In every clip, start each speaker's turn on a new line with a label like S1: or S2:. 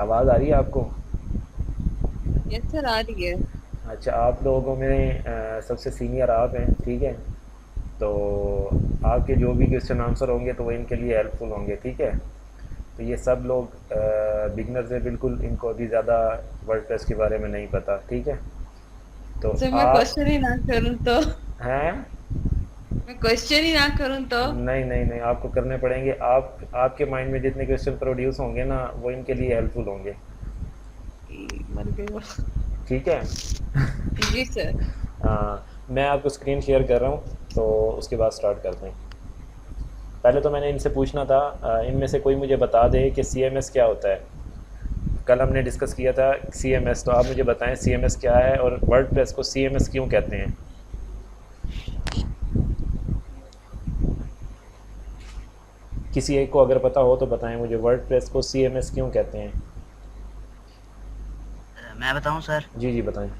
S1: आवाज़ आ रही है आपको?
S2: यस सर, आ रही है।
S1: अच्छा, आप लोगों में सबसे सीनियर आप हैं, ठीक है। तो आपके जो भी क्वेश्चन आंसर होंगे तो वो इनके लिए हेल्पफुल होंगे, ठीक है। तो ये सब लोग बिगनर्स हैं बिल्कुल, इनको अभी ज़्यादा वर्डप्रेस के बारे में नहीं पता, ठीक है। तो
S2: सर मैं
S1: आप
S2: क्वेश्चन ही ना करूँ तो?
S1: हैं?
S2: मैं क्वेश्चन ही ना करूँ तो?
S1: नहीं नहीं नहीं, आपको करने पड़ेंगे। आपके माइंड में जितने क्वेश्चन प्रोड्यूस होंगे ना वो इनके लिए हेल्पफुल होंगे,
S2: मर गई वो।
S1: ठीक है।
S2: जी सर।
S1: मैं आपको स्क्रीन शेयर कर रहा हूँ, तो उसके बाद स्टार्ट करते हैं। पहले तो मैंने इनसे पूछना था, इनमें से कोई मुझे बता दे कि सी एम एस क्या होता है। कल हमने डिस्कस किया था सी एम एस, तो आप मुझे बताएं सी एम एस क्या है और वर्ड प्रेस को सी एम एस क्यों कहते हैं। किसी एक को अगर पता हो तो बताएं मुझे, वर्ड प्रेस को सी एम एस क्यों कहते हैं।
S3: मैं बताऊं सर।
S1: जी जी बताएं।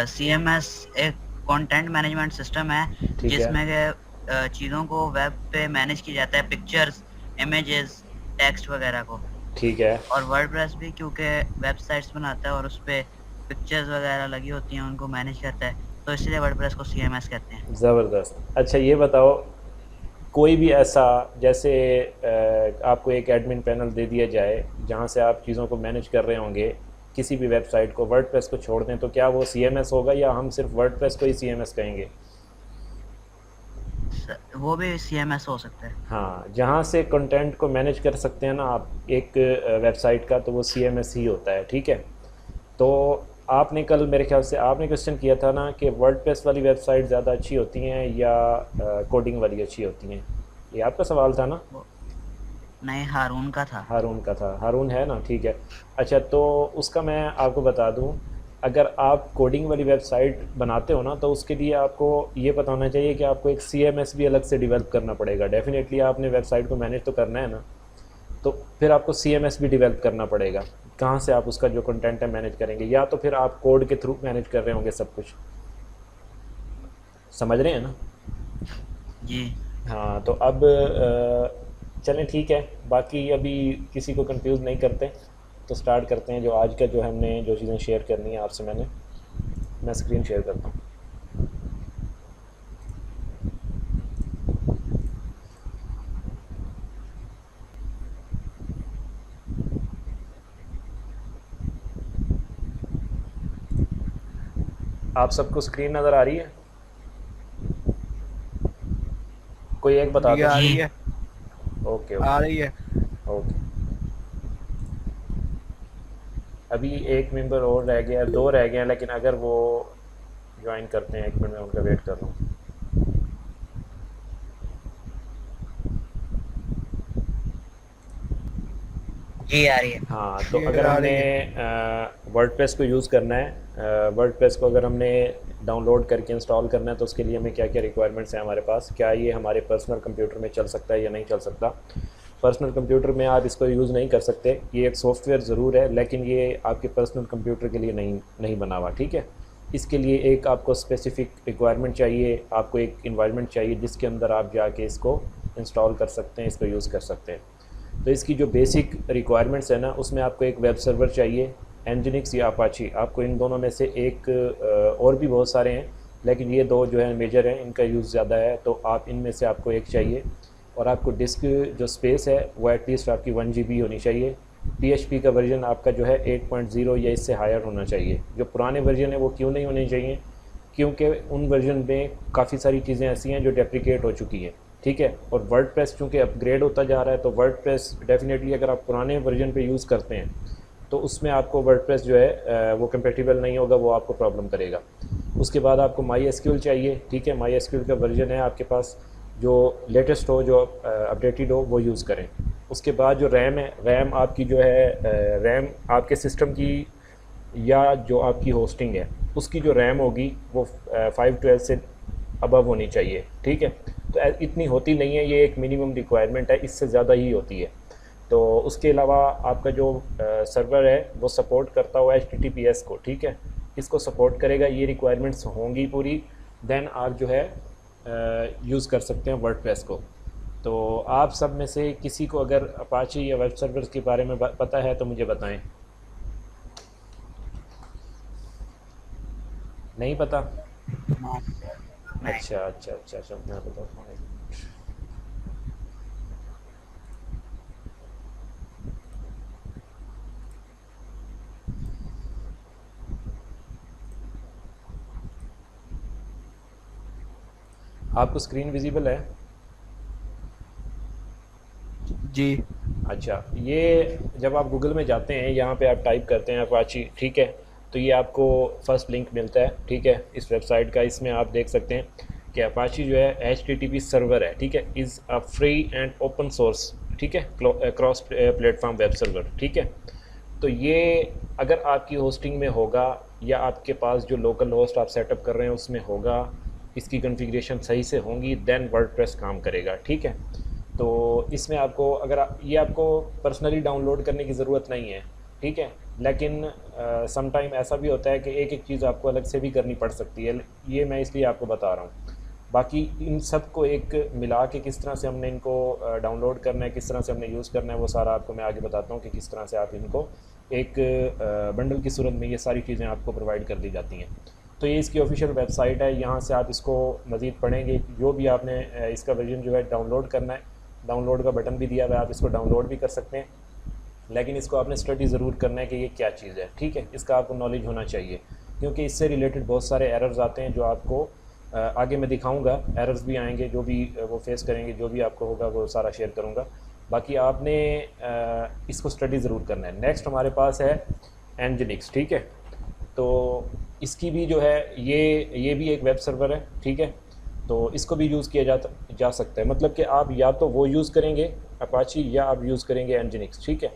S3: CMS एक कंटेंट मैनेजमेंट सिस्टम है
S1: ठीक है।
S3: जिसमें के चीज़ों को वेब पे मैनेज किया जाता है, पिक्चर्स, इमेजेस, टेक्स्ट वगैरह को।
S1: ठीक है।
S3: और वर्डप्रेस भी क्योंकि वेबसाइट्स बनाता है और उस पे पिक्चर्स वगैरह लगी होती हैं, उनको मैनेज करता है, तो इसलिए वर्डप्रेस को CMS कहते हैं।
S1: ज़बरदस्त। अच्छा ये बताओ, कोई भी ऐसा, जैसे आपको एक एडमिन पैनल दे दिया जाए जहाँ से आप चीज़ों को मैनेज कर रहे होंगे, किसी भी वेबसाइट को, वर्डप्रेस को छोड़ दें, तो क्या वो सी एम एस होगा या हम सिर्फ वर्डप्रेस को ही सी एम एस कहेंगे?
S3: वो भी CMS हो सकता है।
S1: हाँ, जहाँ से कंटेंट को मैनेज कर सकते हैं ना आप एक वेबसाइट का, तो वो सी एम एस ही होता है, ठीक है। तो आपने कल मेरे ख्याल से आपने क्वेश्चन किया था ना कि वर्डप्रेस वाली वेबसाइट ज़्यादा अच्छी होती हैं या कोडिंग वाली अच्छी होती हैं, ये आपका सवाल था ना।
S3: वो नहीं, हारून का था।
S1: हारून का था, हारून है ना, ठीक है। अच्छा तो उसका मैं आपको बता दूं, अगर आप कोडिंग वाली वेबसाइट बनाते हो ना तो उसके लिए आपको ये पता होना चाहिए कि आपको एक सी एम एस भी अलग से डेवलप करना पड़ेगा। डेफिनेटली आपने वेबसाइट को मैनेज तो करना है ना, तो फिर आपको सी एम एस भी डेवलप करना पड़ेगा। कहाँ से आप उसका जो कंटेंट है मैनेज करेंगे, या तो फिर आप कोड के थ्रू मैनेज कर रहे होंगे सब कुछ, समझ रहे हैं ना।
S3: जी।
S1: हाँ तो अब चलें ठीक है, बाकी अभी किसी को कंफ्यूज नहीं करते, तो स्टार्ट करते हैं जो आज का जो हमने जो चीज़ें शेयर करनी है आपसे। मैं स्क्रीन शेयर करता हूँ। आप सबको स्क्रीन नज़र आ रही है? कोई एक बता
S4: जी
S1: दे।
S4: आ
S3: जी।
S4: रही है।
S1: ओके
S4: आ
S1: ओके।
S4: रही है।
S1: ओके। अभी एक मेंबर और रह गया, दो रह गए हैं, लेकिन अगर वो ज्वाइन करते हैं, एक मिनट में उनका वेट कर रहा हूँ।
S3: जी आ रही है।
S1: हाँ तो
S4: जी
S1: अगर
S4: आ
S1: हमने
S4: रही है।
S1: वर्डप्रेस को यूज़ करना है, वर्डप्रेस को अगर हमने डाउनलोड करके इंस्टॉल करना है, तो उसके लिए हमें क्या क्या रिक्वायरमेंट्स हैं हमारे पास, क्या ये हमारे पर्सनल कंप्यूटर में चल सकता है या नहीं चल सकता। पर्सनल कंप्यूटर में आप इसको यूज़ नहीं कर सकते, ये एक सॉफ्टवेयर ज़रूर है लेकिन ये आपके पर्सनल कंप्यूटर के लिए नहीं नहीं बना हुआ, ठीक है। इसके लिए एक आपको स्पेसिफ़िक रिक्वायरमेंट चाहिए, आपको एक इन्वायरमेंट चाहिए जिसके अंदर आप जाके इसको इंस्टॉल कर सकते हैं, इसको यूज़ कर सकते हैं। तो इसकी जो बेसिक रिक्वायरमेंट्स है ना, उसमें आपको एक वेब सर्वर चाहिए, एनजिनिक्स या अपाची, आपको इन दोनों में से एक, और भी बहुत सारे हैं लेकिन ये दो जो है मेजर हैं, इनका यूज़ ज़्यादा है, तो आप इनमें से आपको एक चाहिए। और आपको डिस्क जो स्पेस है वो एटलीस्ट आपकी 1 GB होनी चाहिए। PHP का वर्जन आपका जो है 8.0 या इससे हायर होना चाहिए। जो पुराने वर्जन है वो क्यों नहीं होने चाहिए, क्योंकि उन वर्जन में काफ़ी सारी चीज़ें ऐसी हैं जो डेप्रिकेट हो चुकी हैं, ठीक है। और वर्डप्रेस चूँकि अपग्रेड होता जा रहा है, तो वर्डप्रेस डेफिनेटली अगर आप पुराने वर्जन पे यूज़ करते हैं तो उसमें आपको वर्डप्रेस जो है वो कंपेटिबल नहीं होगा, वो आपको प्रॉब्लम करेगा। उसके बाद आपको माई एसक्यूएल चाहिए, ठीक है। माई एसक्यूएल का वर्जन है आपके पास जो लेटेस्ट हो, जो अपडेटेड हो, वो यूज़ करें। उसके बाद जो रैम है, रैम आपकी जो है, रैम आपके सिस्टम की या जो आपकी होस्टिंग है उसकी जो रैम होगी वो 512 से अबव होनी चाहिए, ठीक है। तो इतनी होती नहीं है, ये एक मिनिमम रिक्वायरमेंट है, इससे ज़्यादा ही होती है। तो उसके अलावा आपका जो सर्वर है वो सपोर्ट करता हुआ HTTPS को, ठीक है, इसको सपोर्ट करेगा, ये रिक्वायरमेंट्स होंगी पूरी, देन आप जो है यूज़ कर सकते हैं वर्डप्रेस को। तो आप सब में से किसी को अगर अपाची या वेब सर्वर्स के बारे में पता है तो मुझे बताएं। नहीं पता?
S3: नहीं।
S1: अच्छा अच्छा अच्छा अच्छा, मैं बताता हूँ। आपको स्क्रीन विजिबल है?
S4: जी।
S1: अच्छा, ये जब आप गूगल में जाते हैं, यहाँ पे आप टाइप करते हैं अपाची, ठीक है, तो ये आपको फर्स्ट लिंक मिलता है, ठीक है, इस वेबसाइट का। इसमें आप देख सकते हैं कि अपाची जो है HTTP सर्वर है, ठीक है, is a free and open source, ठीक है, क्रॉस प्लेटफॉर्म वेब सर्वर, ठीक है। तो ये अगर आपकी होस्टिंग में होगा या आपके पास जो लोकल होस्ट आप सेटअप कर रहे हैं उसमें होगा, इसकी कॉन्फ़िगरेशन सही से होंगी, देन वर्डप्रेस काम करेगा, ठीक है। तो इसमें आपको अगर ये आपको पर्सनली डाउनलोड करने की ज़रूरत नहीं है, ठीक है, लेकिन सम टाइम ऐसा भी होता है कि एक एक चीज़ आपको अलग से भी करनी पड़ सकती है, ये मैं इसलिए आपको बता रहा हूँ। बाकी इन सब को एक मिला के किस तरह से हमने इनको डाउनलोड करना है, किस तरह से हमने यूज़ करना है, वो सारा आपको मैं आगे बताता हूँ कि किस तरह से आप इनको एक बंडल की सूरत में ये सारी चीज़ें आपको प्रोवाइड कर दी जाती हैं। तो ये इसकी ऑफिशियल वेबसाइट है, यहाँ से आप इसको मज़ीद पढ़ेंगे। जो भी आपने इसका वर्जन जो है डाउनलोड करना है, डाउनलोड का बटन भी दिया हुआ है, आप इसको डाउनलोड भी कर सकते हैं, लेकिन इसको आपने स्टडी ज़रूर करना है कि ये क्या चीज़ है, ठीक है, इसका आपको नॉलेज होना चाहिए, क्योंकि इससे रिलेटेड बहुत सारे एरर्स आते हैं जो आपको आगे मैं दिखाऊंगा। एरर्स भी आएंगे, जो भी वो फेस करेंगे, जो भी आपको होगा वो सारा शेयर करूंगा। बाकी आपने इसको स्टडी ज़रूर करना है। नेक्स्ट हमारे पास है एनजिनिक्स, ठीक है, तो इसकी भी जो है ये भी एक वेब सर्वर है, ठीक है, तो इसको भी यूज़ किया जा सकता है। मतलब कि आप या तो वो यूज़ करेंगे अपाची या आप यूज़ करेंगे एनजिनिक्स, ठीक है।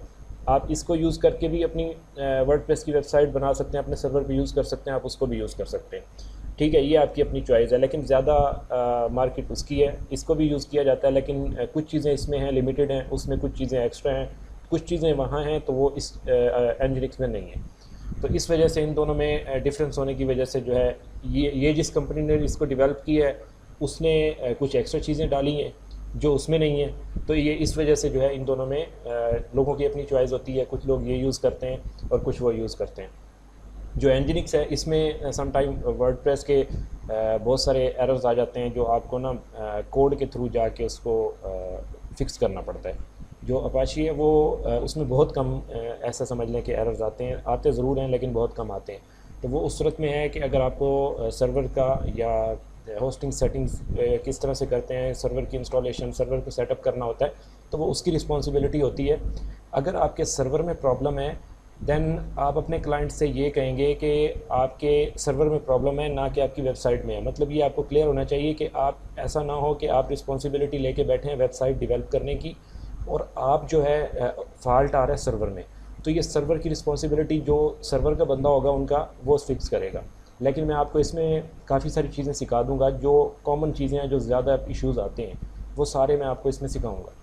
S1: आप इसको यूज़ करके भी अपनी वर्डप्रेस की वेबसाइट बना सकते हैं, अपने सर्वर पे यूज़ कर सकते हैं, आप उसको भी यूज़ कर सकते हैं, ठीक है, ये आपकी अपनी चॉइस है। लेकिन ज़्यादा मार्केट उसकी है, इसको भी यूज़ किया जाता है, लेकिन कुछ चीज़ें इसमें हैं लिमिटेड हैं, उसमें कुछ चीज़ें एक्स्ट्रा हैं, कुछ चीज़ें वहाँ हैं तो वो इस एनजिनिक्स में नहीं है। तो इस वजह से इन दोनों में डिफरेंस होने की वजह से जो है ये जिस कंपनी ने इसको डेवलप की है उसने कुछ एक्स्ट्रा चीज़ें डाली हैं जो उसमें नहीं है। तो ये इस वजह से जो है इन दोनों में लोगों की अपनी चॉइस होती है, कुछ लोग ये यूज़ करते हैं और कुछ वो यूज़ करते हैं। जो एनजिनिक्स है इसमें सम टाइम वर्डप्रेस के बहुत सारे एरर्स आ जाते हैं जो आपको ना कोड के थ्रू जाके उसको फिक्स करना पड़ता है। जो अपाची है वो उसमें बहुत कम ऐसा समझ लें कि एरर्स आते हैं, आते ज़रूर हैं लेकिन बहुत कम आते हैं। तो वो उस सूरत में है कि अगर आपको सर्वर का या होस्टिंग सेटिंग्स किस तरह से करते हैं, सर्वर की इंस्टॉलेशन, सर्वर को सेटअप करना होता है, तो वो उसकी रिस्पॉन्सिबिलिटी होती है। अगर आपके सर्वर में प्रॉब्लम है देन आप अपने क्लाइंट से ये कहेंगे कि आपके सर्वर में प्रॉब्लम है, ना कि आपकी वेबसाइट में है। मतलब ये आपको क्लियर होना चाहिए कि आप ऐसा ना हो कि आप रिस्पॉन्सिबिलिटी लेके बैठे हैं वेबसाइट डेवलप करने की और आप जो है फॉल्ट आ रहा है सर्वर में, तो ये सर्वर की रिस्पॉन्सिबिलिटी जो सर्वर का बंदा होगा उनका वो फिक्स करेगा। लेकिन मैं आपको इसमें काफ़ी सारी चीज़ें सिखा दूंगा, जो कॉमन चीज़ें हैं, जो ज़्यादा इश्यूज़ आते हैं, वो सारे मैं आपको इसमें सिखाऊंगा,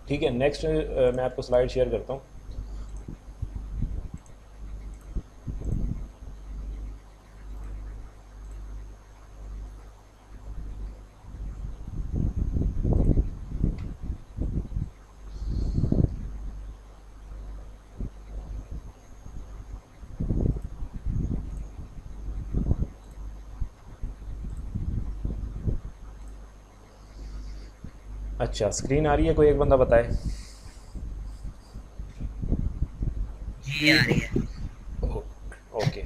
S1: ठीक है। नेक्स्ट मैं आपको स्लाइड शेयर करता हूँ। अच्छा, स्क्रीन आ रही है? कोई एक बंदा बताए।
S3: जी आ रही है।
S1: ओके,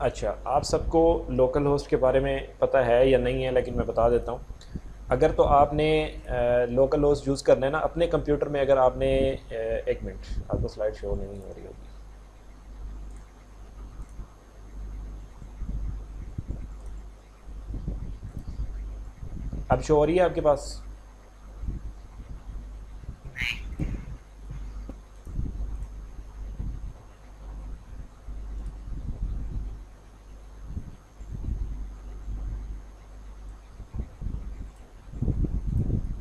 S1: अच्छा, आप सबको लोकल होस्ट के बारे में पता है या नहीं है, लेकिन मैं बता देता हूँ। अगर तो आपने लोकल होस्ट यूज़ करना है ना अपने कंप्यूटर में, अगर आपने एक मिनट, आपको स्लाइड शो नहीं हो रही होगी। अब शो हो रही है आपके पास?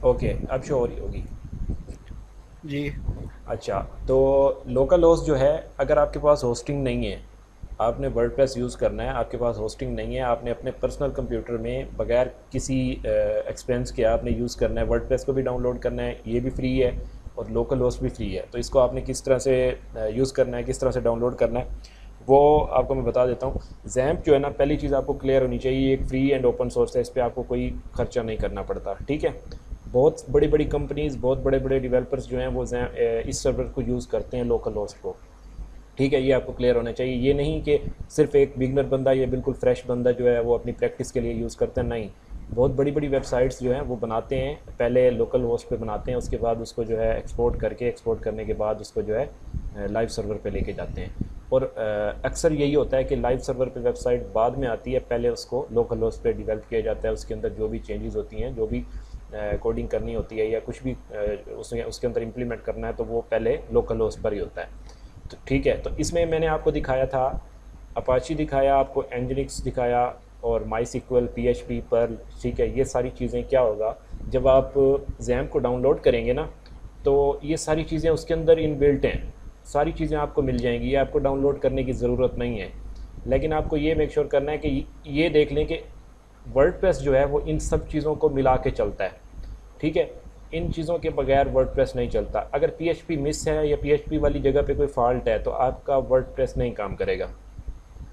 S1: ओके, अब शो हो रही होगी।
S4: जी।
S1: अच्छा, तो लोकल होस्ट जो है, अगर आपके पास होस्टिंग नहीं है, आपने वर्डप्रेस यूज़ करना है, आपके पास होस्टिंग नहीं है, आपने अपने पर्सनल कंप्यूटर में बगैर किसी एक्सपेंस के आपने यूज़ करना है, वर्डप्रेस को भी डाउनलोड करना है, ये भी फ्री है और लोकल होस्ट भी फ्री है। तो इसको आपने किस तरह से यूज़ करना है, किस तरह से डाउनलोड करना है, वो आपको मैं बता देता हूँ। जैम्प जो है ना, पहली चीज़ आपको क्लियर होनी चाहिए, एक फ्री एंड ओपन सोर्स है, इस पर आपको कोई खर्चा नहीं करना पड़ता, ठीक है। बहुत बड़ी बड़ी कंपनीज़, बहुत बड़े बड़े डेवलपर्स जो हैं वो इस सर्वर को यूज़ करते हैं, लोकल होस्ट को, ठीक है। ये आपको क्लियर होना चाहिए, ये नहीं कि सिर्फ एक बिगनर बंदा या बिल्कुल फ्रेश बंदा जो है वो अपनी प्रैक्टिस के लिए यूज़ करता है, नहीं। बहुत बड़ी बड़ी वेबसाइट्स जो हैं वो बनाते हैं, पहले लोकल होस्ट पे बनाते हैं, उसके बाद उसको जो है एक्सपोर्ट करने के बाद उसको जो है लाइव सर्वर पे लेके जाते हैं। और अक्सर यही होता है कि लाइव सर्वर पे वेबसाइट बाद में आती है, पहले उसको लोकल होस्ट पे डेवलप किया जाता है, उसके अंदर जो भी चेंजेस होती हैं, जो भी कोडिंग करनी होती है या कुछ भी उसके अंदर इम्प्लीमेंट करना है, तो वो पहले लोकल होस्ट पर ही होता है। तो ठीक है, तो इसमें मैंने आपको दिखाया था, अपाची दिखाया, आपको एनजिनिक्स दिखाया और माई सिक्वल, PHP, पर्ल, ठीक है। ये सारी चीज़ें क्या होगा, जब आप जैम्प को डाउनलोड करेंगे ना, तो ये सारी चीज़ें उसके अंदर इनबिल्ट हैं, सारी चीज़ें आपको मिल जाएंगी, ये आपको डाउनलोड करने की ज़रूरत नहीं है। लेकिन आपको ये मेक श्योर करना है कि ये देख लें कि वर्डप्रेस जो है वो इन सब चीज़ों को मिला के चलता है, ठीक है। इन चीज़ों के बगैर वर्डप्रेस नहीं चलता। अगर PHP मिस है या PHP वाली जगह पे कोई फॉल्ट है तो आपका वर्डप्रेस नहीं काम करेगा।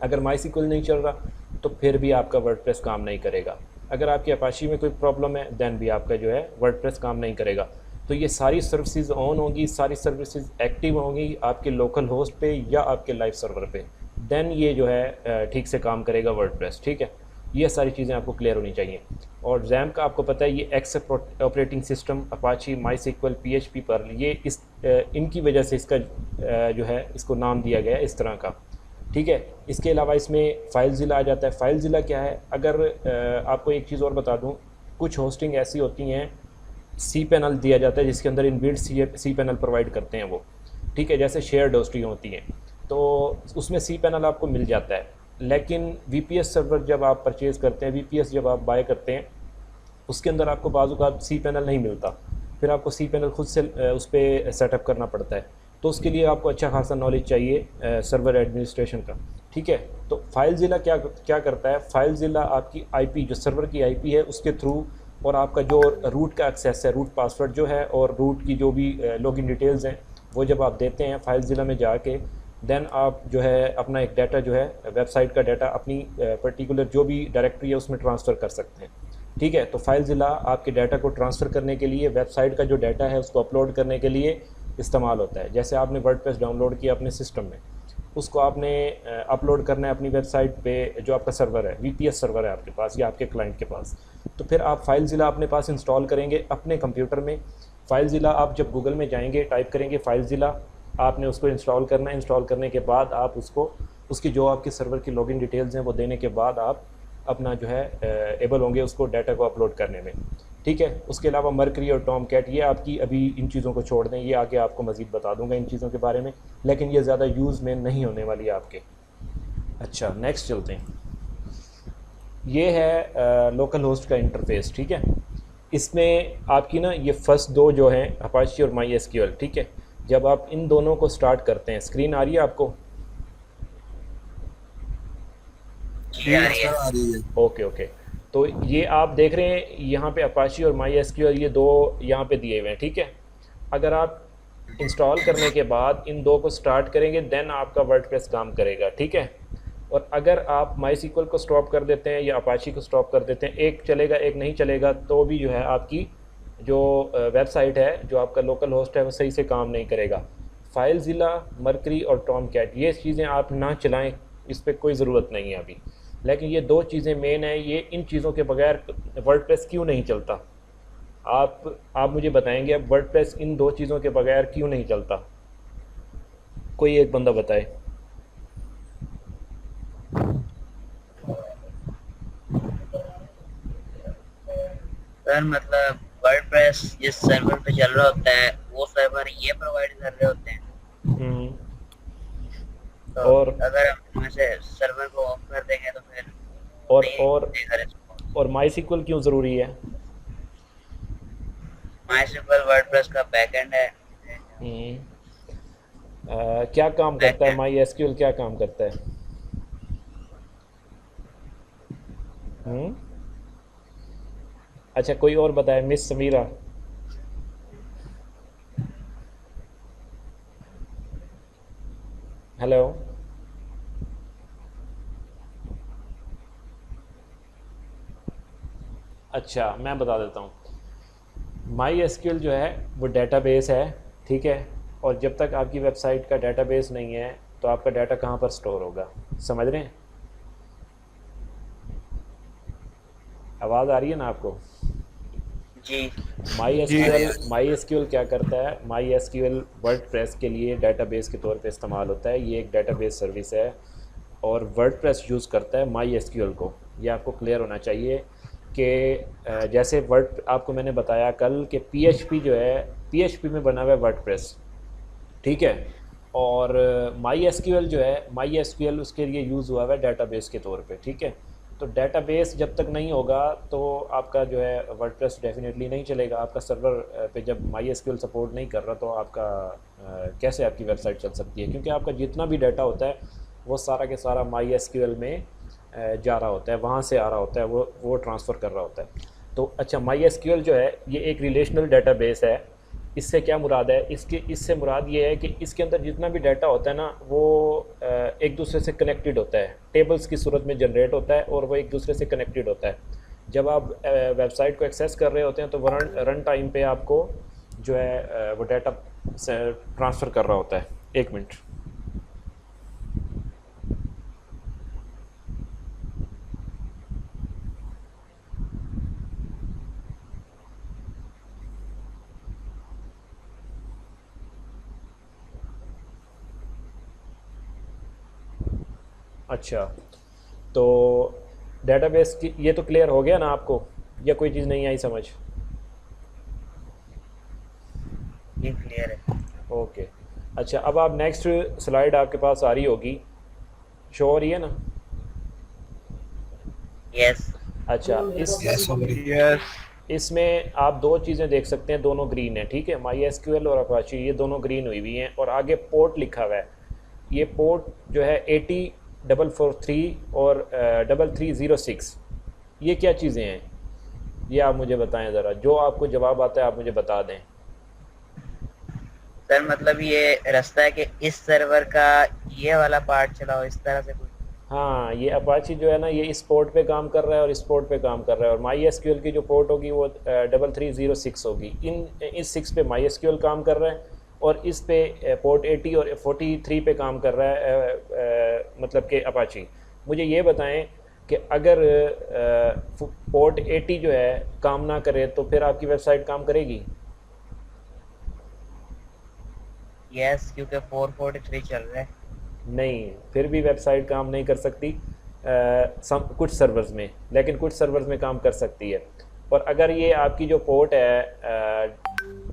S1: अगर माईसीक्वल नहीं चल रहा तो फिर भी आपका वर्डप्रेस काम नहीं करेगा। अगर आपकी अपाची में कोई प्रॉब्लम है देन भी आपका जो है वर्डप्रेस काम नहीं करेगा। तो ये सारी सर्विसेज ऑन होंगी, सारी सर्विसेज एक्टिव होंगी आपके लोकल होस्ट पे या आपके लाइव सर्वर पे, देन ये जो है ठीक से काम करेगा वर्डप्रेस, ठीक है। ये सारी चीज़ें आपको क्लियर होनी चाहिए। और जैम्प का आपको पता है, ये X operating system, Apache, MySQL, PHP, Perl, ये इनकी वजह से इसका जो है इसको नाम दिया गया है इस तरह का, ठीक है। इसके अलावा इसमें फाइलज़िला आ जाता है। फाइलज़िला क्या है, अगर आपको एक चीज़ और बता दूं, कुछ होस्टिंग ऐसी होती हैं, cPanel दिया जाता है जिसके अंदर इनबिल्ट cPanel प्रोवाइड करते हैं वो, ठीक है, जैसे शेयर्ड होस्टिंग होती हैं, तो उसमें cPanel आपको मिल जाता है। लेकिन VPS सर्वर जब आप परचेज़ करते हैं, VPS जब आप बाय करते हैं, उसके अंदर आपको बाज़ू का cPanel नहीं मिलता, फिर आपको cPanel खुद से उस पर सेटअप करना पड़ता है। तो उसके लिए आपको अच्छा खासा नॉलेज चाहिए सर्वर एडमिनिस्ट्रेशन का, ठीक है। तो फाइलज़िला क्या करता है, फाइलज़िला आपकी IP, जो सर्वर की IP है, उसके थ्रू, और आपका जो रूट का एक्सेस है, रूट पासवर्ड जो है और रूट की जो भी लॉगिन डिटेल्स हैं, वो जब आप देते हैं फाइलज़िला में जाके, देन आप जो है अपना एक डाटा जो है वेबसाइट का डाटा अपनी पर्टिकुलर जो भी डायरेक्टरी है उसमें ट्रांसफ़र कर सकते हैं, ठीक है। तो फाइलज़िला आपके डाटा को ट्रांसफ़र करने के लिए, वेबसाइट का जो डाटा है उसको अपलोड करने के लिए इस्तेमाल होता है। जैसे आपने वर्डप्रेस डाउनलोड किया अपने सिस्टम में, उसको आपने अपलोड करना है अपनी वेबसाइट पे, जो आपका सर्वर है, VPS सर्वर है आपके पास या आपके क्लाइंट के पास, तो फिर आप फाइलज़िला अपने पास इंस्टॉल करेंगे अपने कंप्यूटर में। फाइलज़िला आप जब गूगल में जाएंगे, टाइप करेंगे फाइलज़िला, आपने उसको इंस्टॉल करना है। इंस्टॉल करने के बाद आप उसको, उसकी जो आपकी सर्वर की लॉगिन डिटेल्स हैं वो देने के बाद आप अपना जो है एबल होंगे उसको डाटा को अपलोड करने में, ठीक है। उसके अलावा मर्करी और टॉम कैट, ये आपकी अभी इन चीज़ों को छोड़ दें, ये आगे आपको मज़ीद बता दूंगा इन चीज़ों के बारे में, लेकिन ये ज़्यादा यूज़ में नहीं होने वाली है आपके। अच्छा, नेक्स्ट चलते हैं। ये है लोकल होस्ट का इंटरफेस, ठीक है। इसमें आपकी ना ये फर्स्ट दो जो हैं, अपाची और MySQL, ठीक है। जब आप इन दोनों को स्टार्ट करते हैं, स्क्रीन आ रही है आपको?
S3: जी आ रही है।
S4: आ रही है।
S1: ओके। तो ये आप देख रहे हैं यहाँ पे अपाची और MySQL, ये दो यहाँ पे दिए हुए हैं, ठीक है। अगर आप इंस्टॉल करने के बाद इन दो को स्टार्ट करेंगे देन आपका वर्डप्रेस काम करेगा, ठीक है। और अगर आप MySQL को स्टॉप कर देते हैं या अपाची को स्टॉप कर देते हैं, एक चलेगा एक नहीं चलेगा, तो भी जो है आपकी जो वेबसाइट है, जो आपका लोकल होस्ट है, वो सही से काम नहीं करेगा। फाइलज़िला, मर्करी और टॉम कैट, ये चीज़ें आप ना चलाएं, इस पर कोई ज़रूरत नहीं है अभी। लेकिन ये दो चीज़ें मेन है, ये इन चीज़ों के बगैर वर्डप्रेस क्यों नहीं चलता? आप मुझे बताएंगे अब वर्डप्रेस इन दो चीज़ों के बगैर क्यों नहीं चलता? कोई एक बंदा बताए।
S3: सर मतलब वर्डप्रेस जिस सर्वर पे चल रहा होता है वो सर्वर ये प्रोवाइड कर रहे होते हैं,
S1: हम्म,
S3: तो
S1: और
S3: अगर हम वैसे सर्वर को ऑफ कर देंगे तो फिर
S1: और
S3: नहीं
S1: और
S3: देगा रिस्पॉन्स।
S1: और MySQL क्यों ज़रूरी है?
S3: माईसिक्वल वर्डप्रेस का बैकएंड है
S1: क्या काम करता है
S3: Backend.
S1: माई एसक्यूएल, क्या काम करता है? हम्म। अच्छा, कोई और बताए, मिस समीरा। हेलो। अच्छा, मैं बता देता हूँ। माई एसक्यूएल जो है वो डेटाबेस है, ठीक है। और जब तक आपकी वेबसाइट का डेटाबेस नहीं है तो आपका डाटा कहाँ पर स्टोर होगा? समझ रहे हैं? आवाज़ आ रही है ना आपको?
S3: जी।
S1: माई एसक्यूएल क्या करता है? माई एसक्यूएल वर्डप्रेस के लिए डेटाबेस के तौर पे इस्तेमाल होता है। ये एक डेटाबेस सर्विस है और वर्डप्रेस यूज़ करता है माई एसक्यूएल को। ये आपको क्लियर होना चाहिए कि जैसे वर्ड आपको मैंने बताया कल कि पीएचपी जो है, पीएचपी में बना हुआ है वर्डप्रेस, ठीक है। और माई एसक्यूएल जो है, माई एसक्यूएल उसके लिए यूज़ हुआ हुआ है डेटाबेस के तौर पे, ठीक है। तो डेटाबेस जब तक नहीं होगा तो आपका जो है वर्डप्रेस डेफिनेटली नहीं चलेगा। आपका सर्वर पे जब माई एसक्यूएल सपोर्ट नहीं कर रहा तो आपका कैसे आपकी वेबसाइट चल सकती है? क्योंकि आपका जितना भी डाटा होता है वो सारा के सारा माई एसक्यूएल में जा रहा होता है, वहाँ से आ रहा होता है, वो ट्रांसफ़र कर रहा होता है। तो अच्छा, माई एसक्यूएल जो है ये एक रिलेशनल डेटाबेस है। इससे क्या मुराद है? इससे मुराद ये है कि इसके अंदर जितना भी डाटा होता है ना वो एक दूसरे से कनेक्टेड होता है, टेबल्स की सूरत में जनरेट होता है और वो एक दूसरे से कनेक्टेड होता है। जब आप वेबसाइट को एक्सेस कर रहे होते हैं तो वो रन टाइम पे आपको जो है वो डाटा ट्रांसफ़र कर रहा होता है। एक मिनट। अच्छा, तो डेटाबेस की ये तो क्लियर हो गया ना आपको, या कोई चीज़ नहीं आई समझ?
S3: ये क्लियर है।
S1: ओके। अच्छा, अब आप नेक्स्ट स्लाइड आपके पास आ रही होगी, शो हो रही है ना?
S3: यस।
S1: अच्छा, इसमें आप दो चीज़ें देख सकते हैं, दोनों ग्रीन है, ठीक है। माई एसक्यूएल और अपाची ये दोनों ग्रीन हुई हुई हैं और आगे पोर्ट लिखा हुआ है। ये पोर्ट जो है 80,443 और 3306, ये क्या चीज़ें हैं? ये आप मुझे बताएं ज़रा, जो आपको जवाब आता है आप मुझे बता दें।
S3: सर मतलब ये रास्ता है कि इस सर्वर का ये वाला पार्ट चलाओ, इस तरह से कुछ।
S1: हाँ, ये अपाची जो है ना ये इस पोर्ट पे काम कर रहा है और इस पोर्ट पे काम कर रहा है। और माई एसक्यूएल की जो पोर्ट होगी वो 3306 होगी। इस 6 पे माई एसक्यूएल काम कर रहा है और इस पे पोर्ट 80 और 43 पे काम कर रहा है, मतलब कि अपाची। मुझे ये बताएं कि अगर पोर्ट 80 जो है काम ना करे तो फिर आपकी वेबसाइट काम करेगी?
S3: यस, क्योंकि 443 चल रहा है।
S1: नहीं, फिर भी वेबसाइट काम नहीं कर सकती कुछ सर्वर्स में, लेकिन कुछ सर्वर्स में काम कर सकती है। और अगर ये आपकी जो पोर्ट है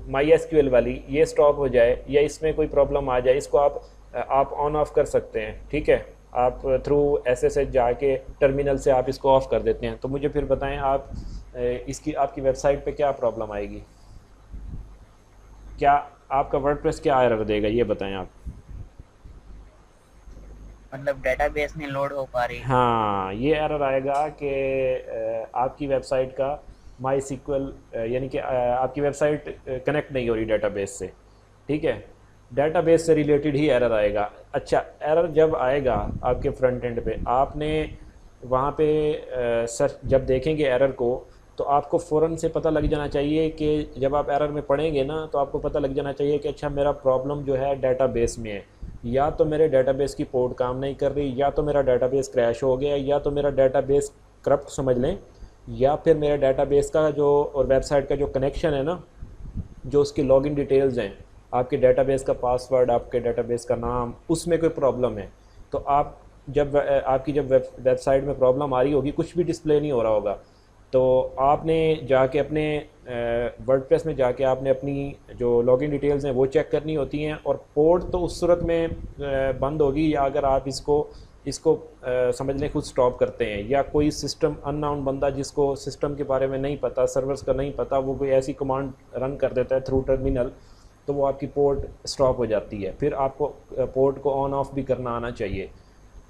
S1: माई एसक्यूएल वाली ये स्टॉप हो जाए या इसमें कोई प्रॉब्लम आ जाए, इसको आप ऑन ऑफ कर सकते हैं, ठीक है। आप थ्रू एसएसएच जाके टर्मिनल से आप इसको ऑफ कर देते हैं। तो मुझे फिर बताएं आप इसकी आपकी वेबसाइट पे क्या प्रॉब्लम आएगी? क्या आपका वर्डप्रेस क्या एरर देगा, ये बताएं आप।
S3: मतलब डेटाबेस नहीं लोड हो पा रही।
S1: हाँ, ये एरर आएगा कि आपकी वेबसाइट का माई सीक्वल यानी कि आपकी वेबसाइट कनेक्ट नहीं हो रही डेटाबेस से, ठीक है। डेटाबेस से रिलेटेड ही एरर आएगा। अच्छा, एरर जब आएगा आपके फ्रंट एंड पे, आपने वहाँ पे सर्च जब देखेंगे एरर को तो आपको फ़ौरन से पता लग जाना चाहिए कि जब आप एरर में पढ़ेंगे ना तो आपको पता लग जाना चाहिए कि अच्छा मेरा प्रॉब्लम जो है डेटाबेस में है, या तो मेरे डेटाबेस की पोर्ट काम नहीं कर रही, या तो मेरा डेटाबेस क्रैश हो गया, या तो मेरा डेटाबेस करप्ट समझ लें, या फिर मेरे डेटाबेस का जो और वेबसाइट का जो कनेक्शन है ना, जो उसकी लॉगिन डिटेल्स हैं, आपके डेटाबेस का पासवर्ड, आपके डेटाबेस का नाम, उसमें कोई प्रॉब्लम है। तो आप जब आपकी जब वेबसाइट में प्रॉब्लम आ रही होगी, कुछ भी डिस्प्ले नहीं हो रहा होगा, तो आपने जाके अपने वर्डप्रेस में जाके आपने अपनी जो लॉगिन डिटेल्स हैं वो चेक करनी होती हैं। और पोर्ट तो उस सूरत में बंद होगी या अगर आप इसको समझ लें खुद स्टॉप करते हैं, या कोई सिस्टम अननाउन बंदा जिसको सिस्टम के बारे में नहीं पता, सर्वर्स का नहीं पता, वो कोई ऐसी कमांड रन कर देता है थ्रू टर्मिनल तो वो आपकी पोर्ट स्टॉप हो जाती है। फिर आपको पोर्ट को ऑन ऑफ भी करना आना चाहिए,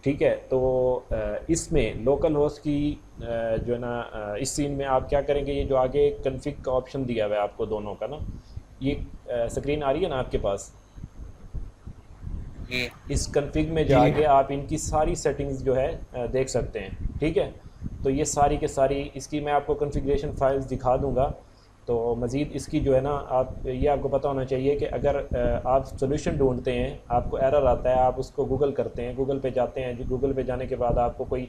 S1: ठीक है। तो इसमें लोकल होस्ट की जो है ना इस सीन में आप क्या करेंगे, ये जो आगे कन्फिग का ऑप्शन दिया हुआ है आपको दोनों का ना, ये स्क्रीन आ रही है ना आपके पास,
S3: जी
S1: इस कन्फिग में जाके आप इनकी सारी सेटिंग्स जो है देख सकते हैं, ठीक है। तो ये सारी के सारी इसकी मैं आपको कॉन्फ़िगरेशन फाइल्स दिखा दूंगा। तो मज़ीद इसकी जो है ना आप ये आपको पता होना चाहिए कि अगर आप सोल्यूशन ढूंढते हैं, आपको एरर आता है, आप उसको गूगल करते हैं, गूगल पे जाते हैं, गूगल पे जाने के बाद आपको कोई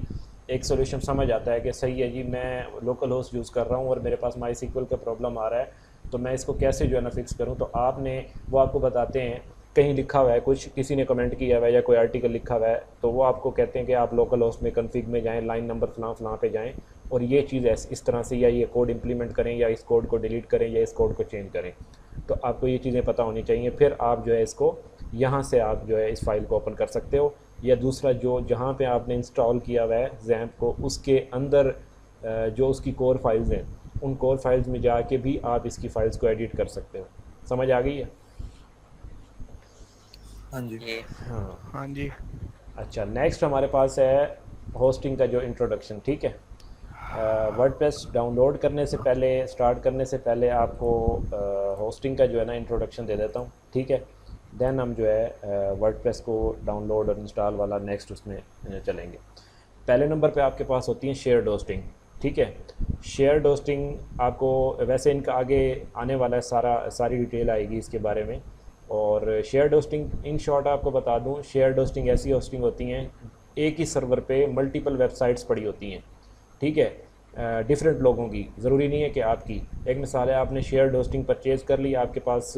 S1: एक सोल्यूशन समझ आता है कि सही है जी, मैं लोकल होस्ट यूज़ कर रहा हूँ और मेरे पास माई सीक्वल का प्रॉब्लम आ रहा है, तो मैं इसको कैसे जो है ना फिक्स करूँ। तो आपने वो आपको बताते हैं, कहीं लिखा हुआ है, कुछ किसी ने कमेंट किया हुआ है या कोई आर्टिकल लिखा हुआ है, तो वो आपको कहते हैं कि आप लोकल होस्ट में कन्फिग में जाएं, लाइन नंबर फलां फलां पे जाएं और ये चीज़ इस तरह से, या ये कोड इंप्लीमेंट करें, या इस कोड को डिलीट करें, या इस कोड को चेंज करें। तो आपको ये चीज़ें पता होनी चाहिए। फिर आप जो है इसको यहाँ से आप जो है इस फाइल को ओपन कर सकते हो, या दूसरा जो जहाँ पे आपने इंस्टॉल किया हुआ है जैम्प को, उसके अंदर जो उसकी कोर फाइल्स हैं, उन कोर फाइल्स में जाके भी आप इसकी फ़ाइल्स को एडिट कर सकते हो। समझ आ गई है?
S4: हाँ जी।
S3: जी
S1: हाँ
S4: हाँ जी।
S1: अच्छा, नेक्स्ट हमारे पास है होस्टिंग का जो इंट्रोडक्शन, ठीक है। वर्डप्रेस डाउनलोड करने से पहले, स्टार्ट करने से पहले आपको होस्टिंग का जो है ना इंट्रोडक्शन दे देता हूँ, ठीक है। देन हम जो है वर्डप्रेस को डाउनलोड और इंस्टॉल वाला नेक्स्ट उसमें चलेंगे। पहले नंबर पे आपके पास होती है शेयर्ड होस्टिंग, ठीक है। शेयर्ड होस्टिंग आपको वैसे इनका आगे आने वाला है, सारी डिटेल आएगी इसके बारे में। और शेयर्ड होस्टिंग इन शॉर्ट आपको बता दूं, शेयर्ड होस्टिंग ऐसी होस्टिंग होती हैं एक ही सर्वर पे मल्टीपल वेबसाइट्स पड़ी होती हैं, ठीक है, डिफरेंट लोगों की, ज़रूरी नहीं है कि आपकी। एक मिसाल है, आपने शेयर्ड होस्टिंग परचेज़ कर ली, आपके पास